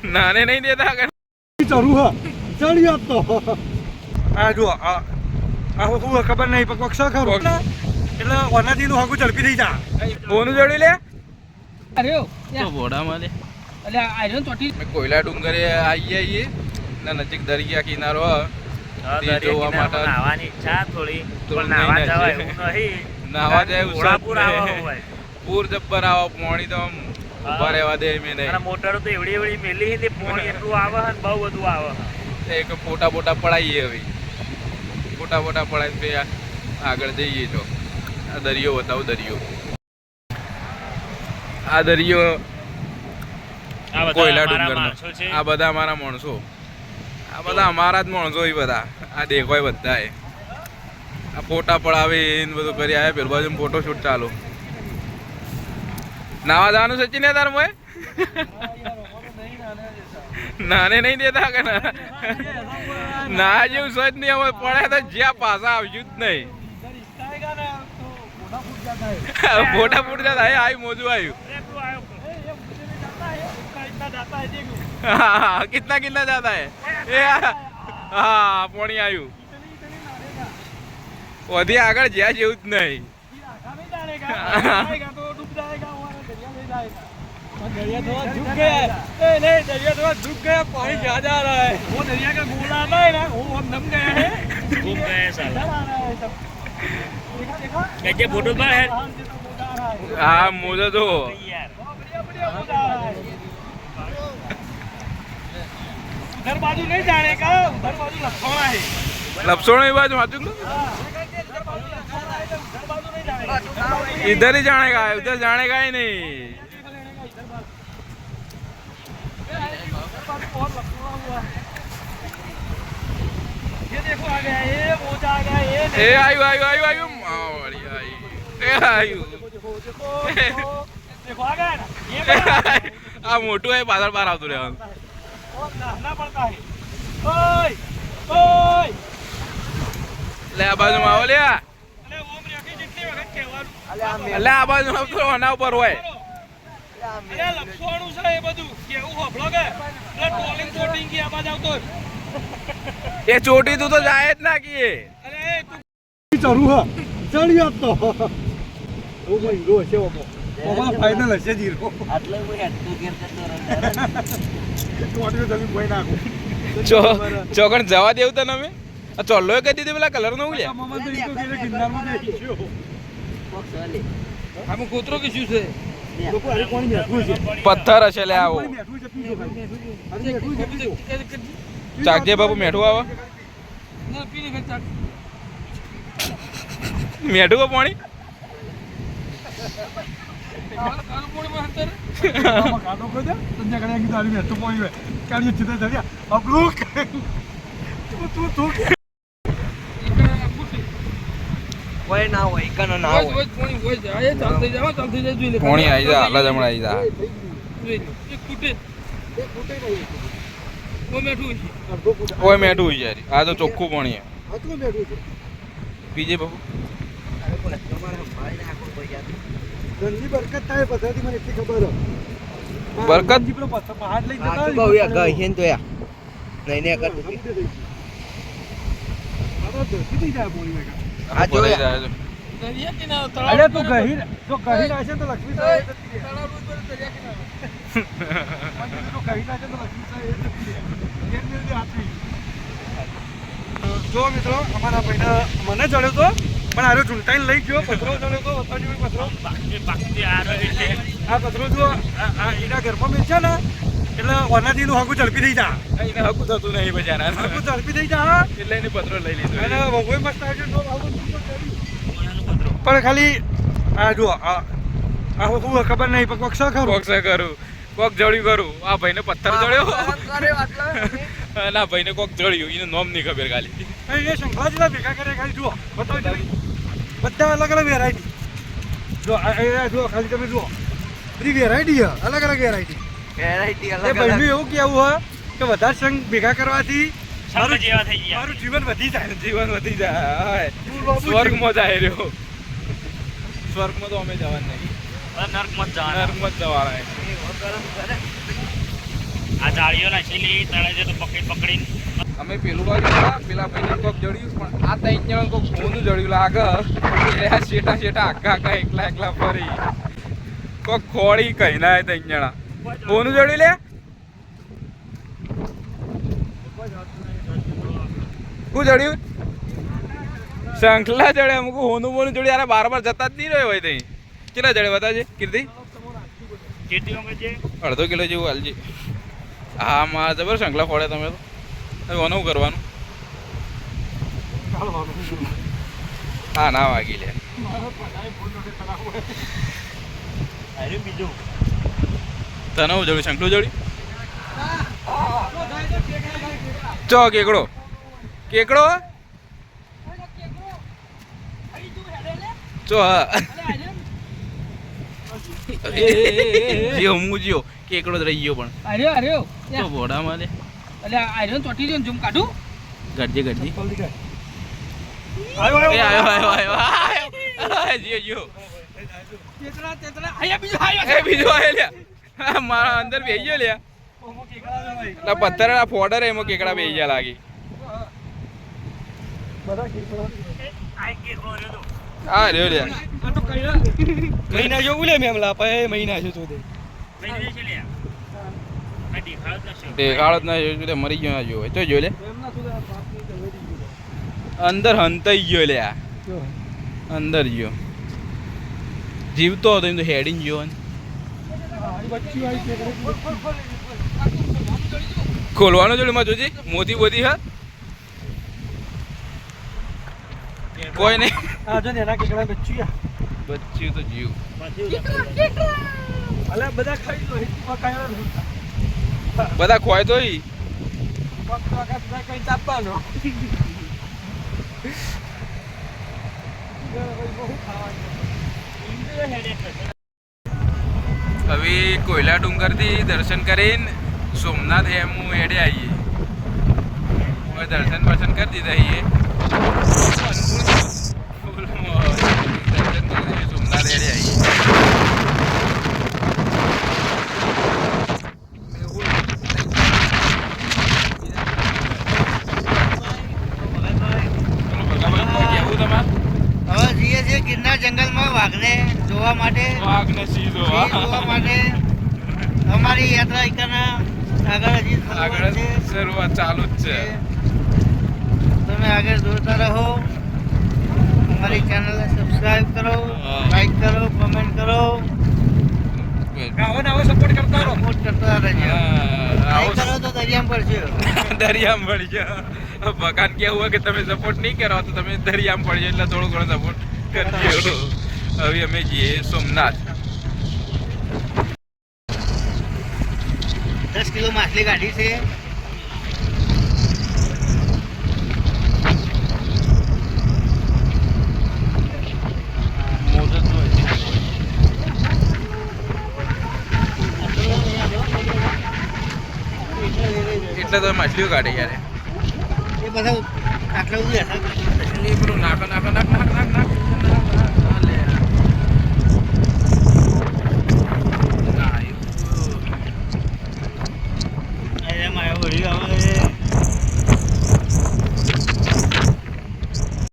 નાને નહીં દેતા ચરું હા ચડી આપતો આ જો આ હું ખબર નહીં પક્ષ ખરું એટલે ઓનાથી નું હાકું ઝડપી થઈ જા કોનું જોડી લે અરે તો ભોડામાં લે એટલે આયરન ચોટી કોયલા ડુંગરે આવીએ ના નજીક દરિયા કિનારો જોવા માટે નાવાની ઈચ્છા થોડી પણ નાવા જવાય એવું નહીં. નાવા જાય ઘોડાપુર આવા હોય પૂર જબ્બર આવો પાણી તો આમ ઉભા રહેવા દે મેં અને નહીં મોટરો તો એવડી એવડી મેલી છે તે પાણી એટલું આવે છે ને બહુ બધું આવે છે. એક ફોટા બોટા પડાવીએ હવે ફોટા બોટા પડાવી પછી આગળ જઈએ તો આ દરિયો બતાવો દરિયો આ દરિયો આ બધા કોયલા અમારા ડુંગરનો માણસો છે. આ બધા અમારા માણસો આ બધા અમારા જ માણસો એ બધા આ દેખાય બધા આ ફોટા પડાવે એને બધું કરી આવ્યા પેલું બાજુ ફોટો શૂટ ચાલુ નાવા જવાનું સચિન તાર મોય નાને નહીં દેતા કે ના જેવું સજ નહીં હવે પડે તો જ્યાં પાછા આવ્યું જ નહીં ફોટા ફૂટ જતા આવી મોજું આવ્યું हाँ कितना कितना जाता है ये हाँ पानी आयु वधी આગળ જ્યાં જેવું જ નહીં दरिया थोड़ा झुक गया नहीं दरिया थोड़ा झुक गया पानी ज्यादा आ रहा है वो दरिया का गोला आता है ना वो हम नम गए हैं घूम गए साला. देखा ये फोटो पर है હા મોજો તો यार. उधर बाजू नहीं जाने का उधर बाजू लखौड़ा है લપસોણ એ બાજુ વાંચું इधर ही जाने का है उधर जाने का ही नहीं ये देखो आ गया ये मोजा आ गया ये એ આયુ આયુ આયુ આયુ માવડી આયુ એ આયુ देखो आ गया ना ये बड़ा આ મોટું એ પાછળ બહાર આવતું રહેવાનું बहुत नहाना पड़ता है ओए ओए લે આ બાજુમાં આવો લે अरे ओम रेखी जितनी वक्त कહેવાનું એટલે આ બાજુમાં તો આના ઉપર હોય અરે લખવાનું છે એ બધું કેવું હોભળો કે એટલે ટ્રોલિંગ બોટિંગ की आवाज આવતો એ ચોટી તું તો જાય જ ના કીએ અરે તું ચરું હા ચડી આપતો ઓ મહિંગો છે ઓમો ઓમો ફાઇનલ હશે જીરો આટલે કોઈ આટલું ઘેર કરતો રહે. ટોટીઓ જમીન કોઈ નાખો ચોકણ જવા દેવું તને અમે આ ચોલ્લો કહી દીધું પેલા કલર નો ઉલ્યા મામા તો ઈકો કે ગિરનારમાં જઈ ગયો આમ કોતરો કે શું છે લોકો અરે કોણ બેઠું છે પથ્થર હશે લે આવો કોણ બેઠું છે પીજો ભાઈ અરે બેઠું છે પીજો ચાકજે બાપુ મેઠું આવે ના પીને કે ચાક મેઠું કો પાણી કાળો પોણી માં હંતર કાળો કો દે સંજ્ઞા કણે તારી બેઠું પોણી વે કાળી ચિતા ધર્યા અબલુક તું કોઈ ના હોય કનો ના હોય. પોણી હોય જાય ચાલતી જાવ જોઈ લે પાણી આવી જા હાલ જ હમણાં આવી જા એક ફૂટે નહીં ઓ મેઠું ઓય મેઠું છે યાર આ તો ચોખ્ખું પાણી હે આટલું મેઠું છે પીજે બાપુ ધનની બરકત થાય પથાથી મને એટલી ખબર હે બરકત? પેલો પહાડ લઈ જતા આટલું બહુ યા ગઈ હેન તો યા નહીં ને કર ધરતી જાય પોણી મેં આ જો ભરાઈ જાય છે. દરિયા કિનારો તળાવ અરે તું ગહીર જો ગહીર હશે તો લક્ષ્મી સાહેબ તળાવ ઉપર દરિયા કિનારો જો ગહીર હશે તો લક્ષ્મી સાહેબ એક મિનિટ આપી જો મિત્રો અમારા ભાઈને મને જડ્યો તો પણ આરો ચૂંટાઈને લઈ ગયો પથરો જડ્યો તો પથરો પાકતી આ રહી છે. આ પથરો જો આ એના ઘરમાં મેં છે ને એટલે ઓનાથી નું હાકું ઝડપી થઈ જા એને હકું થતું નહીં બજારા હાકું ઝડપી થઈ જા એટલે એને પત્રો લઈ લીધો અને ભગવાન મસ્ત આવ્યો તો આવું પણ ખાલી આ જો આ હું ખબર નહીં પણ કોક શા ખરું કોક સે કરું કોક જડ્યું કરું આ ભાઈને પથ્થર જડ્યો અને આ ભાઈને કોક જડ્યું એનું નામ નહીં ખબર ખાલી એ શંખલા જેટલા ભેગા કરે ખાલી જુઓ બતાવો જરી બધા અલગ અલગ વેરાયટી જો જુઓ ખાલી તમે જુઓ બધી વેરાયટી અલગ અલગ વેરાયટી વેરાયટી એ અલગ ભાઈનું એવું કેવું હોય કે વધારે સંઘ ભેગા કરવાથી સારું જેવા થઈ ગયા. મારું જીવન વધી જાય જીવન વધી જાય બાબુ સ્વર્ગમાં જાય રહ્યો સ્વર્ગમાં તો અમે જવાનું નહીં નર્કમાં જ જવાના. નર્કમાં જ જવાના છે. આ જાળીઓ નાખેલી તળે છે તો પકડીને અમે પેલું બાજુ ગયા, પેલા ભાઈને કોક જડ્યું પણ આ ત્રણ જણા કોક ફોનું જડ્યું લાગે એટલે આ શેઠા આખા એકલા ફરી કોક ખોળી કઈ ના ત્રણ જણા ફોનું જડ્યું લે શું જડ્યું શંખલા જડે અમુક હોનું બોનું જડ્યું યાર બાર જતા જ નહીં રહ્યો હોય તઈ કેટલા જડે બતાજે કીર્તિ અડધો કિલો જેવું હાલજી હા મારા જબર શંખલા ફોડે તમે તો હવે ઓનું કરવાનું હા ના વાગી લે બીજું તને હું જડ્યું શંખલું જડ્યું ચો કેકડો ચો હા જીઓ હું જીઓ કેકડો જ રહી ગયો પણ આર્યો તો ભોડા મારે એટલે આર્યો ચોટી રહ્યો ઝૂમ કાઢું ગડજી જલ્દી કર. એ આયો જીઓ તેતરા અહીંયા એ બીજો આયો લ્યા મારા અંદર બેહી ગયો લ્યા ઓમો કેકડા છે ભાઈ. એટલે પથ્થર ફોડર એમાં કેકડા બેહી ગયા લાગી બધા કેકડા. હા રહ્યો લ્યા આ તો મહિના જેવું લે મેમ લા પે મહિના છે તો દે. દેખાડો જ ના જોયું મરી ગયો ના જોયો તો જો લે એમના સુધા બાપની તો વેરી ગયો. અંદર હંતાઈ ગયો લ્યા જો અંદર ગયો જીવતો હતો એમ તો હેડીને ગયો ને બચ્ચી આવી કેકડા. ખોલવાનો જોડે માં જોજી મોતી બોતી હા કોઈ નહીં આ જો ને એના કેકડા બચ્ચી આ. બચ્યું તો જીવ અલે બધા ખાઈ લો હિટ પકાયો ને. બધા ખોય તો ઈ ફક્ત આકાશ ના કઈ તાપવાનો. બહુ ખાવાનું. હવે કોયલા ડુંગરથી દર્શન કરીને સોમનાથ એમ એડે આવીએ હવે દર્શન બર્શન કરી દીધા છીએ દર્શન કરી સોમનાથ એડે આવીએ કેવું તમારે હવે જઈએ છીએ ગિરનાર જંગલમાં વાઘને જોવા માટે વાઘને સીધો સિંહ જોવા માટે અમારી યાત્રા એકના આગળ હજી શરૂઆત આગળ છે. શરૂઆત ચાલુ જ છે તમે આગળ જોતા રહો અમારી ચેનલને સબસ્ક્રાઇબ કરો હા. લાઈક કરો કમેન્ટ કરો આવો ને આવો સપોર્ટ કરતા રહો. સપોર્ટ કરતા રહેજો આવો લાઈક કરો તો દરિયામાં પડશે દરિયામાં પડી જાઓ ભગવાન કેવું હોય કે તમે સપોર્ટ નહીં કરો તો તમે દરિયામાં પડી જાઓ એટલે થોડો ઘણો સપોર્ટ કરજો હવે અમે જઈએ સોમનાથ 10 કિલો માછલી કાઢી છે એટલે તો માછલીઓ કાઢે યાર એ બધા આટલા સુધી હતા પેલું નાખો